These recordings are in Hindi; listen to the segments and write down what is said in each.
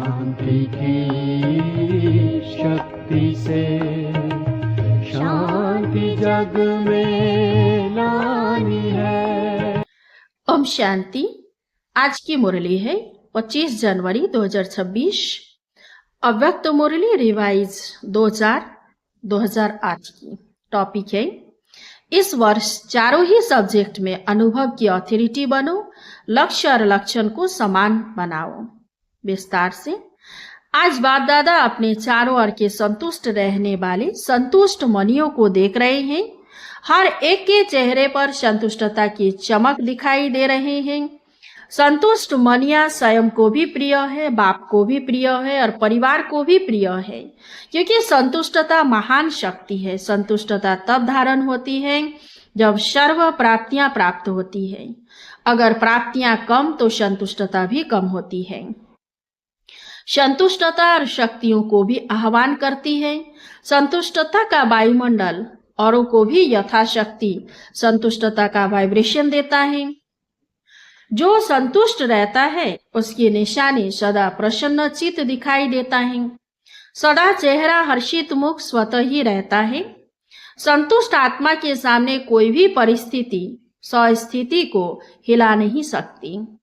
शांति की शक्ति से शांति जग में लानी है। ओम शांति। आज की मुरली है 25 जनवरी 2026। अव्यक्त मुरली रिवाइज 2008 की। टॉपिक है इस वर्ष चारों ही सब्जेक्ट में अनुभव की अथॉरिटी बनो, लक्ष्य और लक्षण को समान बनाओ। विस्तार से आज बाप दादा अपने चारों ओर के संतुष्ट रहने वाले संतुष्ट मनियों को देख रहे हैं। हर एक के चेहरे पर संतुष्टता की चमक दिखाई दे रहे हैं। संतुष्ट मनिया स्वयं को भी प्रिय है, बाप को भी प्रिय है और परिवार को भी प्रिय है, क्योंकि संतुष्टता महान शक्ति है। संतुष्टता तब धारण होती है जब सर्व प्राप्तियां प्राप्त होती है। अगर प्राप्तियां कम तो संतुष्टता भी कम होती है। संतुष्टता और शक्तियों को भी आह्वान करती है। संतुष्टता का वायुमंडल औरों को भी यथाशक्ति संतुष्टता का वाइब्रेशन देता है। जो संतुष्ट रहता है उसकी निशानी सदा प्रसन्न चित्त दिखाई देता है। सदा चेहरा हर्षित मुख स्वतः ही रहता है। संतुष्ट आत्मा के सामने कोई भी परिस्थिति स्वस्थिति को हिला नहीं सकती।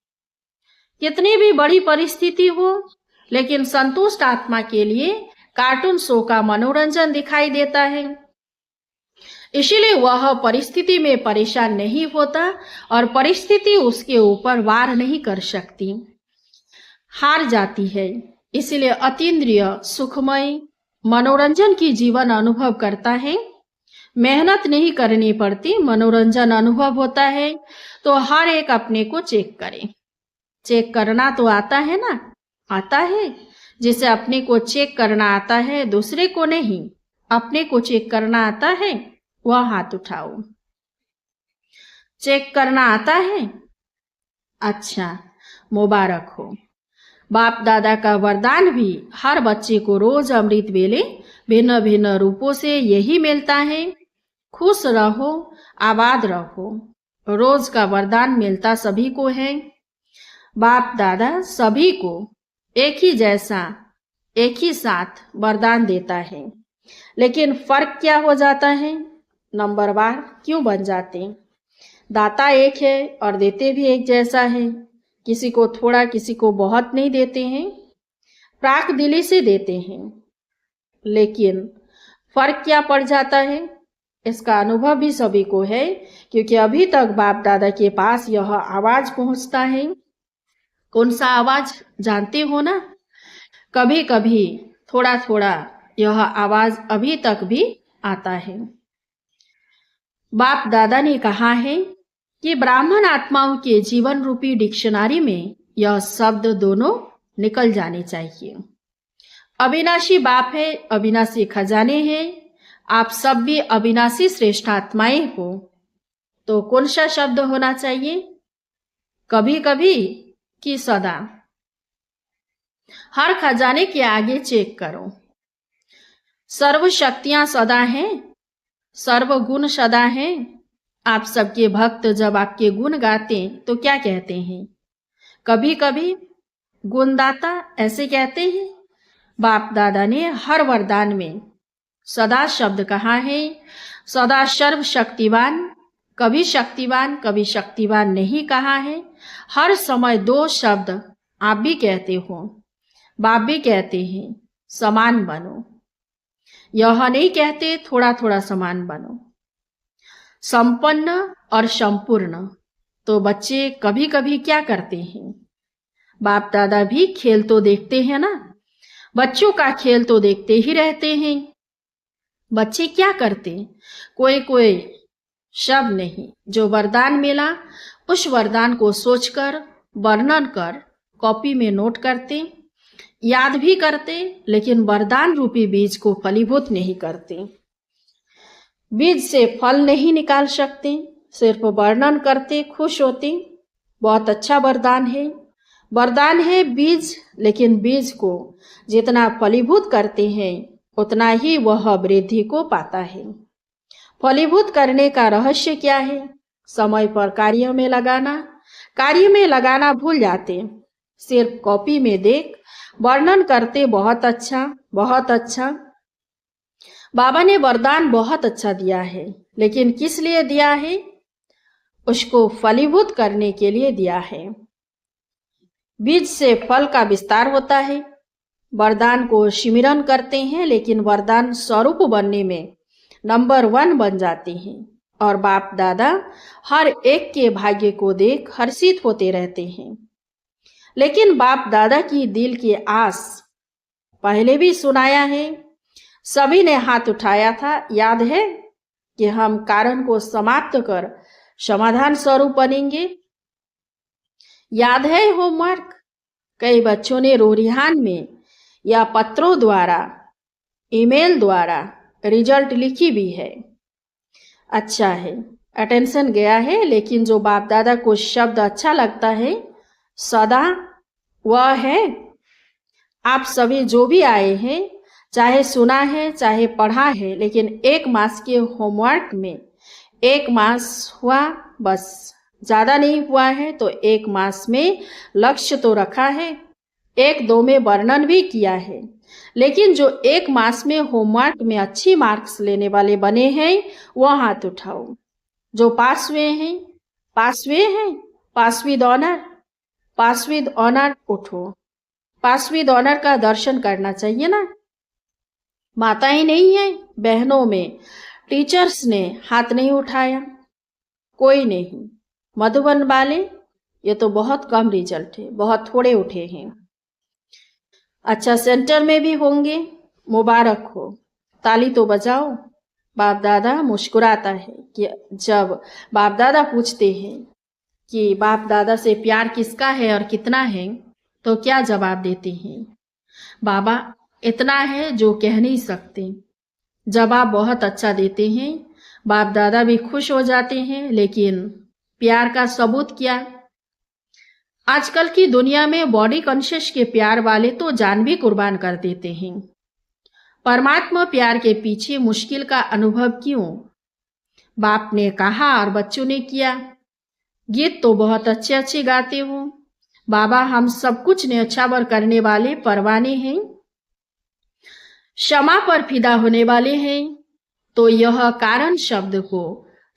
कितनी भी बड़ी परिस्थिति हो, लेकिन संतुष्ट आत्मा के लिए कार्टून शो का मनोरंजन दिखाई देता है। इसीलिए वह परिस्थिति में परेशान नहीं होता और परिस्थिति उसके ऊपर वार नहीं कर सकती, हार जाती है। इसलिए अतीन्द्रिय सुखमय मनोरंजन की जीवन अनुभव करता है। मेहनत नहीं करनी पड़ती, मनोरंजन अनुभव होता है। तो हर एक अपने को चेक करे। चेक करना तो आता है ना? आता है। जिसे अपने को चेक करना आता है, दूसरे को नहीं, अपने को चेक करना आता है, वह हाथ उठाओ। चेक करना आता है? अच्छा, मुबारक हो। बाप दादा का वरदान भी हर बच्चे को रोज अमृत वेले भिन्न भिन्न रूपों से यही मिलता है। खुश रहो, आबाद रहो। रोज का वरदान मिलता सभी को है। बाप दादा सभी को एक ही जैसा एक ही साथ वरदान देता है, लेकिन फर्क क्या हो जाता है? नंबरवार क्यों बन जाते? दाता एक है और देते भी एक जैसा है। किसी को थोड़ा, किसी को बहुत नहीं देते हैं, प्राक दिली से देते हैं। लेकिन फर्क क्या पड़ जाता है? इसका अनुभव भी सभी को है, क्योंकि अभी तक बाप दादा के पास यह आवाज पहुंचता है। कौन सा आवाज जानते हो ना? कभी कभी थोड़ा थोड़ा यह आवाज अभी तक भी आता है। बाप दादा ने कहा है कि ब्राह्मण आत्माओं के जीवन रूपी डिक्शनरी में यह शब्द दोनों निकल जाने चाहिए। अविनाशी बाप है, अविनाशी खजाने हैं। आप सब भी अविनाशी श्रेष्ठ आत्माएं हो। तो कौन सा शब्द होना चाहिए? कभी कभी कि सदा? हर खजाने के आगे चेक करो। सर्व शक्तियां सदा हैं, सर्व गुण सदा हैं। आप सबके भक्त जब आपके गुण गाते तो क्या कहते हैं? कभी कभी गुणदाता ऐसे कहते हैं। बाप दादा ने हर वरदान में सदा शब्द कहा है। सदा सर्व शक्तिवान, कभी शक्तिवान नहीं कहा है। हर समय दो शब्द आप भी कहते हो, बाप भी कहते हैं, समान बनो। यह नहीं कहते थोड़ा थोड़ा समान बनो। संपन्न और संपूर्ण। तो बच्चे कभी कभी क्या करते हैं? बाप दादा भी खेल तो देखते हैं ना, बच्चों का खेल तो देखते ही रहते हैं। बच्चे क्या करते? कोई कोई शब्द नहीं, जो वरदान मिला उस वरदान को सोचकर वर्णन कर कॉपी में नोट करते, याद भी करते, लेकिन वरदान रूपी बीज को फलीभूत नहीं करते। बीज से फल नहीं निकाल सकते, सिर्फ वर्णन करते, खुश होते। बहुत अच्छा वरदान है बीज, लेकिन बीज को जितना फलीभूत करते हैं उतना ही वह वृद्धि को पाता है। फलीभूत करने का रहस्य क्या है? समय पर कार्य में लगाना भूल जाते। सिर्फ कॉपी में देख वर्णन करते बहुत अच्छा, बहुत अच्छा। बाबा ने वरदान बहुत अच्छा दिया है, लेकिन किस लिए दिया है? उसको फलीभूत करने के लिए दिया है। बीज से फल का विस्तार होता है। वरदान को सिमरन करते हैं, लेकिन वरदान स्वरूप बनने में नंबर 1 बन जाते हैं। और बाप दादा हर एक के भाग्य को देख हर्षित होते रहते हैं। लेकिन बाप दादा की दिल की आस पहले भी सुनाया है, सभी ने हाथ उठाया था, याद है कि हम कारण को समाप्त कर समाधान स्वरूप बनेंगे। याद है होमवर्क? कई बच्चों ने रोरिहान में या पत्रों द्वारा, ईमेल द्वारा रिजल्ट लिखी भी है। अच्छा है, अटेंशन गया है, लेकिन जो बाप दादा को शब्द अच्छा लगता है सदा वह है। आप सभी जो भी आए हैं, चाहे सुना है चाहे पढ़ा है, लेकिन 1 मास के होमवर्क में 1 मास हुआ, बस ज्यादा नहीं हुआ है। तो 1 मास में लक्ष्य तो रखा है, 1-2 में वर्णन भी किया है, लेकिन जो 1 मास में होमवर्क में अच्छी मार्क्स लेने वाले बने हैं वह हाथ उठाओ। जो पास हुए हैं, पास हुए हैं, pass with honour, pass with honour उठो। पास विद ऑनर का दर्शन करना चाहिए ना। माताएं नहीं है, बहनों में टीचर्स ने हाथ नहीं उठाया, कोई नहीं। मधुबन वाले ये तो बहुत कम रिजल्ट है, बहुत थोड़े उठे हैं। अच्छा, सेंटर में भी होंगे, मुबारक हो, ताली तो बजाओ। बाप दादा मुस्कुराता है कि जब बाप दादा पूछते हैं कि बाप दादा से प्यार किसका है और कितना है, तो क्या जवाब देते हैं? बाबा इतना है जो कह नहीं सकते। जवाब बहुत अच्छा देते हैं, बाप दादा भी खुश हो जाते हैं, लेकिन प्यार का सबूत क्या? आजकल की दुनिया में बॉडी कॉन्शियस के प्यार वाले तो जान भी कुर्बान कर देते हैं। परमात्मा प्यार के पीछे मुश्किल का अनुभव क्यों? बाप ने कहा और बच्चों ने किया। गीत तो बहुत अच्छे अच्छे गाते हो बाबा, हम सब कुछ न्यौछावर करने वाले परवाने हैं, क्षमा पर फिदा होने वाले हैं, तो यह कारण शब्द को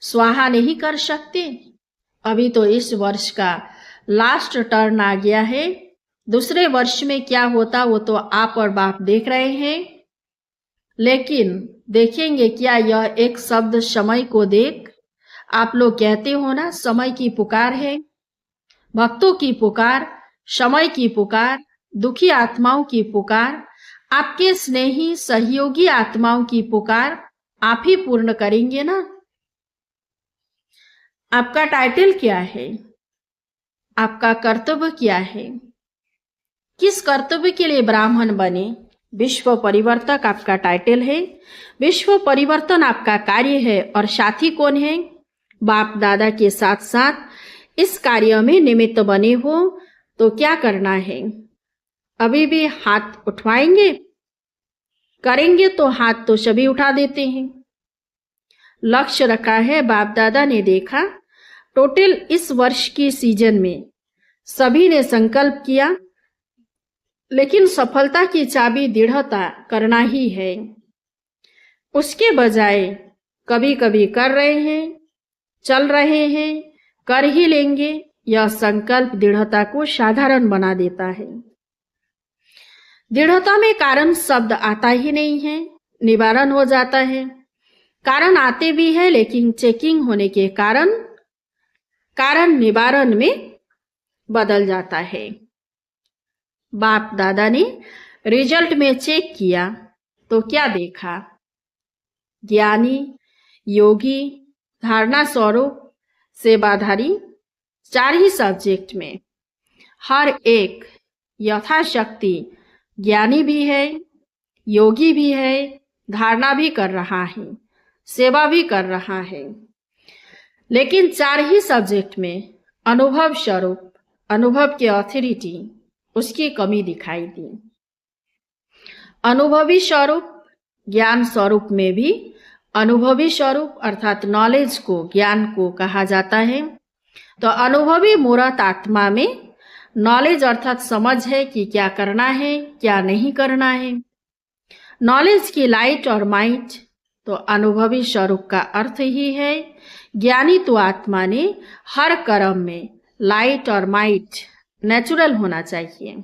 स्वाहा नहीं कर सकते। अभी तो इस वर्ष का लास्ट टर्न आ गया है, दूसरे वर्ष में क्या होता वो तो आप और बाप देख रहे हैं, लेकिन देखेंगे क्या यह एक शब्द समय को देख? आप लोग कहते हो ना, समय की पुकार है, भक्तों की पुकार, समय की पुकार, दुखी आत्माओं की पुकार, आपके स्नेही सहयोगी आत्माओं की पुकार आप ही पूर्ण करेंगे ना। आपका टाइटल क्या है? आपका कर्तव्य क्या है? किस कर्तव्य के लिए ब्राह्मण बने? विश्व परिवर्तक आपका टाइटल है, विश्व परिवर्तन आपका कार्य है, और साथी कौन है? बाप दादा के साथ साथ इस कार्य में निमित्त बने हो, तो क्या करना है? अभी भी हाथ उठवाएंगे? करेंगे तो हाथ तो सभी उठा देते हैं। लक्ष्य रखा है, बाप दादा ने देखा, टोटल इस वर्ष की सीजन में सभी ने संकल्प किया, लेकिन सफलता की चाबी दृढ़ता करना ही है। उसके बजाय कभी कभी कर रहे हैं, चल रहे हैं, कर ही लेंगे, यह संकल्प दृढ़ता को साधारण बना देता है। दृढ़ता में कारण शब्द आता ही नहीं है, निवारण हो जाता है। कारण आते भी है, लेकिन चेकिंग होने के कारण निवारण में बदल जाता है। बाप दादा ने रिजल्ट में चेक किया तो क्या देखा? ज्ञानी, योगी, धारणा स्वरूप, सेवाधारी, 4 ही सब्जेक्ट में हर एक यथाशक्ति ज्ञानी भी है, योगी भी है, धारणा भी कर रहा है, सेवा भी कर रहा है, लेकिन 4 ही सब्जेक्ट में अनुभव स्वरूप, अनुभव की ऑथोरिटी, उसकी कमी दिखाई दी। अनुभवी स्वरूप, ज्ञान स्वरूप में भी अनुभवी स्वरूप अर्थात नॉलेज को, ज्ञान को कहा जाता है। तो अनुभवी मूर्त आत्मा में नॉलेज अर्थात समझ है कि क्या करना है, क्या नहीं करना है। नॉलेज की लाइट और माइट तो अनुभवी स्वरूप का अर्थ ही है। ज्ञानी तो आत्मा ने हर कर्म में लाइट और माइट नेचुरल होना चाहिए।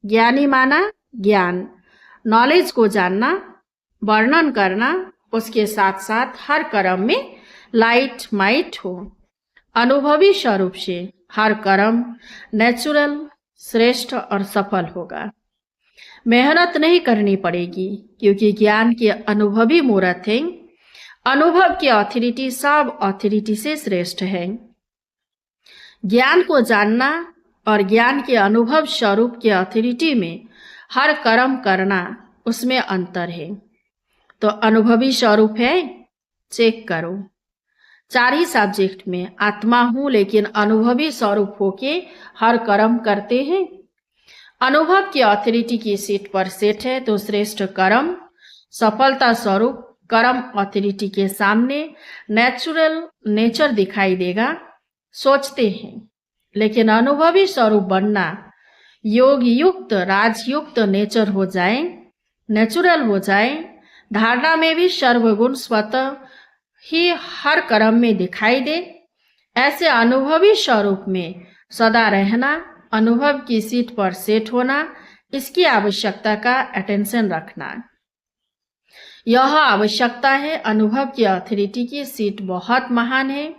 ज्ञानी माना ज्ञान, नॉलेज को जानना, वर्णन करना, उसके साथ साथ हर कर्म में लाइट माइट हो। अनुभवी स्वरूप से हर कर्म नेचुरल, श्रेष्ठ और सफल होगा। मेहनत नहीं करनी पड़ेगी क्योंकि ज्ञान के अनुभवी मूर्त हैं। अनुभव की ऑथोरिटी सब ऑथोरिटी से श्रेष्ठ है। ज्ञान को जानना और ज्ञान के अनुभव स्वरूप के ऑथोरिटी में हर कर्म करना, उसमें अंतर है। तो अनुभवी स्वरूप है, चेक करो। 4 ही सब्जेक्ट में आत्मा हूं लेकिन अनुभवी स्वरूप होके हर कर्म करते हैं। अनुभव की ऑथोरिटी की सीट पर सेट है तो श्रेष्ठ कर्म सफलता स्वरूप कर्म ऑथोरिटी के सामने नेचुरल नेचर दिखाई देगा, सोचते हैं। लेकिन अनुभवी स्वरूप बनना योग युक्त, राजयुक्त नेचर हो जाए, नेचुरल हो जाए, धारणा में भी सर्वगुण स्वतः ही हर कर्म में दिखाई दे। ऐसे अनुभवी स्वरूप में सदा रहना, अनुभव की सीट पर सेट होना, इसकी आवश्यकता का अटेंशन रखना, यह आवश्यकता है। अनुभव की अथॉरिटी की सीट बहुत महान है।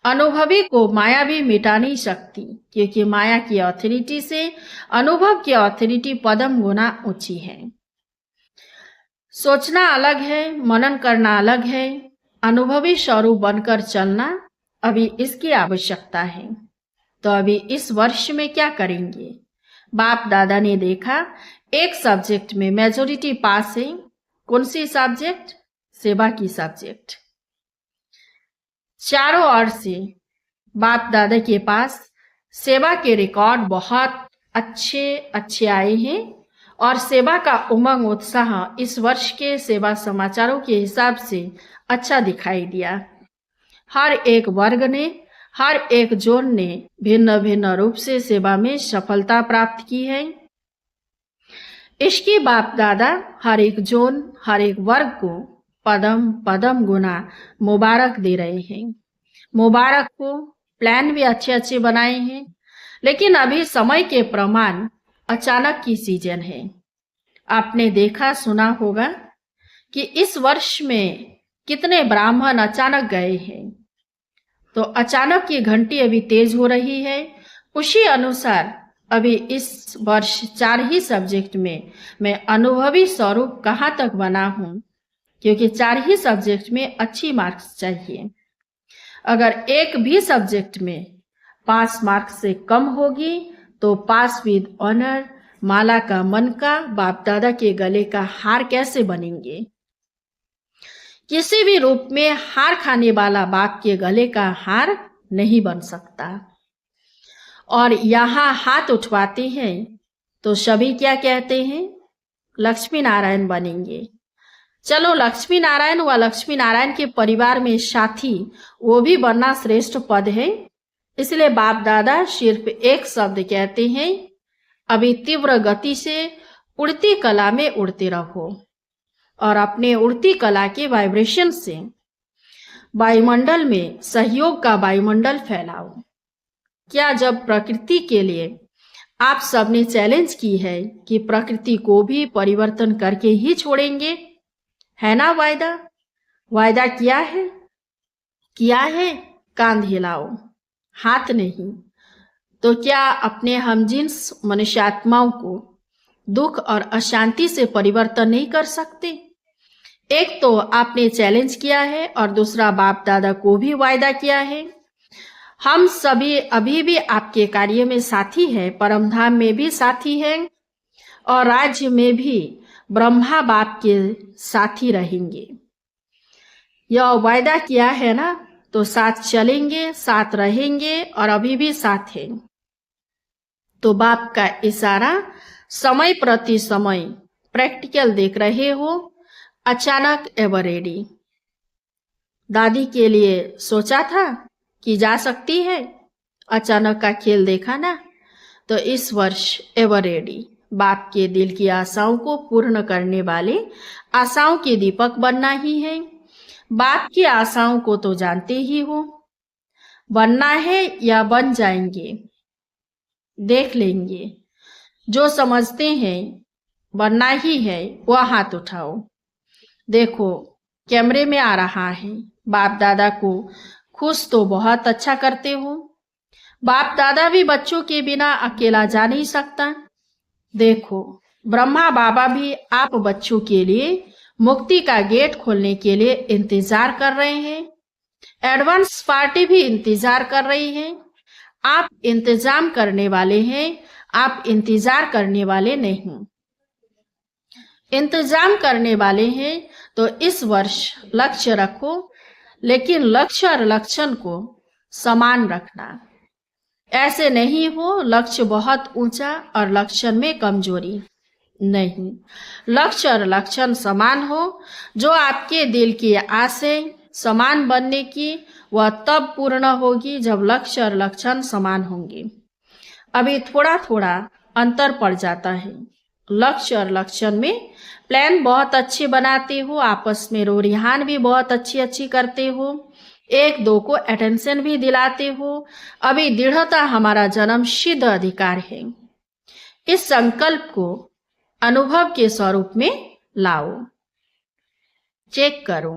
अनुभवी को माया भी मिटा नहीं सकती क्योंकि माया की अथॉरिटी से अनुभव की अथॉरिटी पदम गुना ऊंची है। सोचना अलग है, मनन करना अलग है। अनुभवी स्वरूप बनकर चलना अभी इसकी आवश्यकता है। तो अभी इस वर्ष में क्या करेंगे? बाप दादा ने देखा एक सब्जेक्ट में मेजोरिटी पास है। कौन सी सब्जेक्ट? सेवा की सब्जेक्ट। चारों ओर से बाप दादा के पास सेवा के रिकॉर्ड बहुत अच्छे आए हैं और सेवा का उमंग उत्साह इस वर्ष के सेवा समाचारों के हिसाब से अच्छा दिखाई दिया। हर एक वर्ग ने, हर एक जोन ने भिन्न भिन्न रूप से सेवा में सफलता प्राप्त की है। इसकी बाप दादा हर एक जोन, हर एक वर्ग को पदम पदम गुना मुबारक दे रहे हैं। मुबारक को प्लान भी अच्छे बनाए हैं, लेकिन अभी समय के प्रमाण अचानक की सीजन है। आपने देखा सुना होगा कि इस वर्ष में कितने ब्राह्मण अचानक गए हैं। तो अचानक की घंटी अभी तेज हो रही है। उसी अनुसार अभी इस वर्ष 4 ही सब्जेक्ट में मैं अनुभवी स्वरूप कहाँ तक बना हूं, क्योंकि 4 ही सब्जेक्ट में अच्छी मार्क्स चाहिए। अगर एक भी सब्जेक्ट में पास मार्क्स से कम होगी तो पास विद ऑनर, माला का मन का, बाप दादा के गले का हार कैसे बनेंगे? किसी भी रूप में हार खाने वाला बाप के गले का हार नहीं बन सकता। और यहाँ हाथ उठवाते हैं तो सभी क्या कहते हैं? लक्ष्मी नारायण बनेंगे। चलो लक्ष्मी नारायण व लक्ष्मी नारायण के परिवार में साथी, वो भी बनना श्रेष्ठ पद है। इसलिए बाप दादा सिर्फ एक शब्द कहते हैं, अभी तीव्र गति से उड़ती कला में उड़ते रहो और अपने उड़ती कला के वाइब्रेशन से वायुमंडल में सहयोग का वायुमंडल फैलाओ। क्या जब प्रकृति के लिए आप सबने चैलेंज की है कि प्रकृति को भी परिवर्तन करके ही छोड़ेंगे, है ना? वायदा किया है। कांध हिलाओ, हाथ नहीं। तो क्या अपने हमजिन्स मनुष्यात्माओं को दुख और अशांति से परिवर्तन नहीं कर सकते? एक तो आपने चैलेंज किया है और दूसरा बाप दादा को भी वायदा किया है। हम सभी अभी भी आपके कार्य में साथी हैं, परमधाम में भी साथी हैं और राज्य में भी ब्रह्मा बाप के साथी रहेंगे। यह वायदा किया है ना, तो साथ चलेंगे, साथ रहेंगे और अभी भी साथ हैं। तो बाप का इशारा समय प्रति समय प्रैक्टिकल देख रहे हो। अचानक एवर रेडी। दादी के लिए सोचा था कि जा सकती है, अचानक का खेल देखा ना। तो इस वर्ष एवर रेडी, बाप के दिल की आशाओं को पूर्ण करने वाले आशाओं के दीपक बनना ही है। बाप की आशाओं को तो जानते ही हो, बनना है या बन जाएंगे, देख लेंगे। जो समझते हैं बनना ही है वह हाथ उठाओ। देखो कैमरे में आ रहा है। बाप दादा को खुश तो बहुत अच्छा करते हो। बाप दादा भी बच्चों के बिना अकेला जा नहीं सकता। देखो ब्रह्मा बाबा भी आप बच्चों के लिए मुक्ति का गेट खोलने के लिए इंतजार कर रहे हैं। एडवांस पार्टी भी इंतजार कर रही है। आप इंतजाम करने वाले हैं, आप इंतजार करने वाले नहीं। इंतजाम करने वाले हैं तो इस वर्ष लक्ष्य रखो, लेकिन लक्ष्य और लक्षण को समान रखना। ऐसे नहीं हो लक्ष्य बहुत ऊंचा और लक्षण में कमजोरी। नहीं, लक्ष्य और लक्षण समान हो। जो आपके दिल की आस है समान बनने की, वह तब पूर्ण होगी जब लक्ष्य और लक्षण समान होंगे। अभी थोड़ा थोड़ा अंतर पड़ जाता है। लक्ष्य और लक्षण में प्लान बहुत अच्छे बनाते हो, आपस में रोरिहान भी बहुत अच्छी करते हो, एक दो को अटेंशन भी दिलाते हो। अभी दृढ़ता हमारा जन्म सिद्ध अधिकार है। इस संकल्प को अनुभव के स्वरूप में लाओ। चेक करो,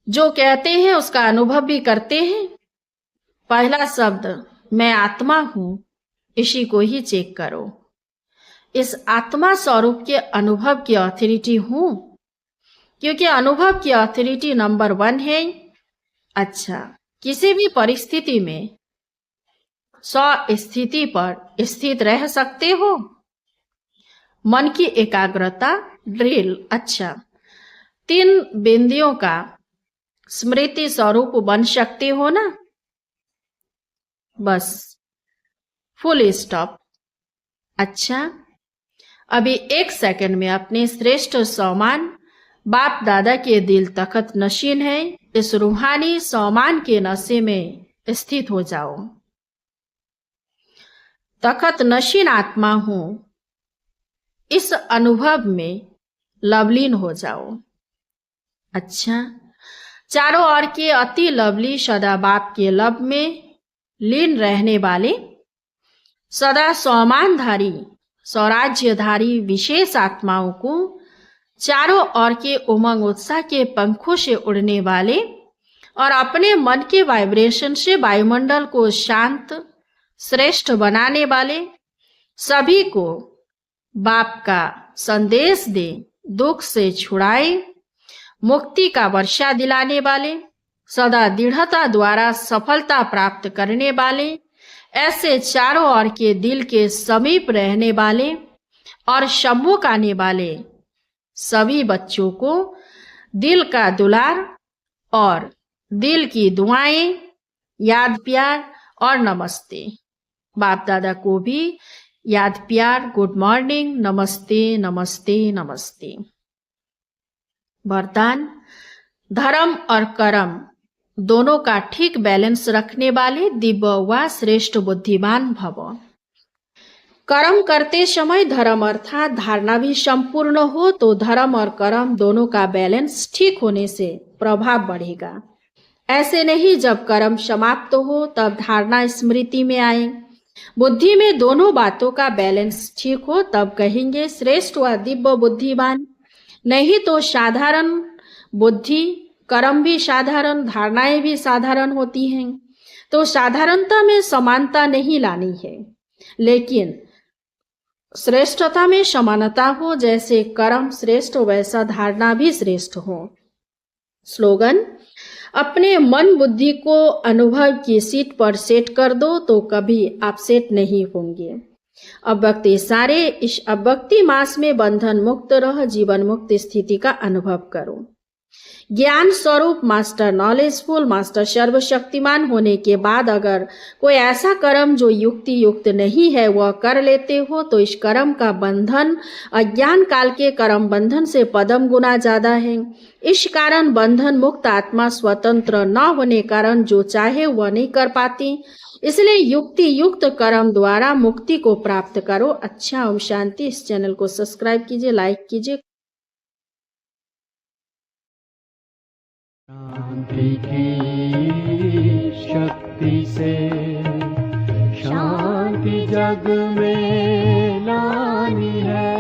जो कहते हैं उसका अनुभव भी करते हैं। पहला शब्द मैं आत्मा हूं, इसी को ही चेक करो। इस आत्मा स्वरूप के अनुभव की अथॉरिटी हूं, क्योंकि अनुभव की अथॉरिटी नंबर 1 है। अच्छा, किसी भी परिस्थिति में 100 स्थिति पर स्थित रह सकते हो। मन की एकाग्रता ड्रिल। अच्छा, 3 बिंदियों का स्मृति स्वरूप बन सकते हो ना। बस फुल स्टॉप। अच्छा, अभी 1 सेकंड में अपने श्रेष्ठ सम्मान बाप दादा के दिल तखत नशीन है, इस रूहानी सम्मान के नशे में स्थित हो जाओ। तखत नशीन आत्मा हूं, इस अनुभव में लवलीन हो जाओ। अच्छा, चारों ओर के अति लवली सदा बाप के लब में लीन रहने वाले, सदा सम्मानधारी स्वराज्यधारी विशेष आत्माओं को चारों ओर के उमंग उत्साह के पंखों से उड़ने वाले और अपने मन के वाइब्रेशन से वायुमंडल को शांत श्रेष्ठ बनाने वाले, सभी को बाप का संदेश दे, दुख से छुड़ाए, मुक्ति का वर्षा दिलाने वाले, सदा दृढ़ता द्वारा सफलता प्राप्त करने वाले, ऐसे चारों ओर के दिल के समीप रहने वाले और सम्मुख आने वाले सभी बच्चों को दिल का दुलार और दिल की दुआएं, याद प्यार और नमस्ते। बाप दादा को भी याद प्यार, गुड मॉर्निंग, नमस्ते नमस्ते नमस्ते। वरदान, धर्म और कर्म दोनों का ठीक बैलेंस रखने वाले दिव्य व श्रेष्ठ बुद्धिमान भव। कर्म करते समय धर्म अर्थात धारणा भी संपूर्ण हो तो धर्म और कर्म दोनों का बैलेंस ठीक होने से प्रभाव बढ़ेगा। ऐसे नहीं जब कर्म समाप्त हो तब धारणा स्मृति में आए। बुद्धि में दोनों बातों का बैलेंस ठीक हो तब कहेंगे श्रेष्ठ व दिव्य बुद्धिमान। नहीं तो साधारण बुद्धि, कर्म भी साधारण, धारणाएं भी साधारण होती हैं। तो साधारणता में समानता नहीं लानी है, लेकिन श्रेष्ठता में समानता हो। जैसे कर्म श्रेष्ठ वैसा धारणा भी श्रेष्ठ हो। स्लोगन, अपने मन बुद्धि को अनुभव की सीट पर सेट कर दो तो कभी आप सेट नहीं होंगे। अव्यक्ति सारे इस अव्यक्ति मास में बंधन मुक्त रह जीवन मुक्त स्थिति का अनुभव करो। ज्ञान स्वरूप मास्टर नॉलेजफुल मास्टर सर्वशक्तिमान होने के बाद अगर कोई ऐसा कर्म जो युक्ति युक्त नहीं है वह कर लेते हो तो इस कर्म का बंधन अज्ञान काल के कर्म बंधन से पदम गुना ज्यादा है। इस कारण बंधन मुक्त आत्मा स्वतंत्र न होने कारण जो चाहे वह नहीं कर पाती। इसलिए युक्ति युक्त कर्म द्वारा मुक्ति को प्राप्त करो। अच्छा, ओम शांति। इस चैनल को सब्सक्राइब कीजिए, लाइक कीजिए। शांति की शक्ति से शांति जग में लानी है।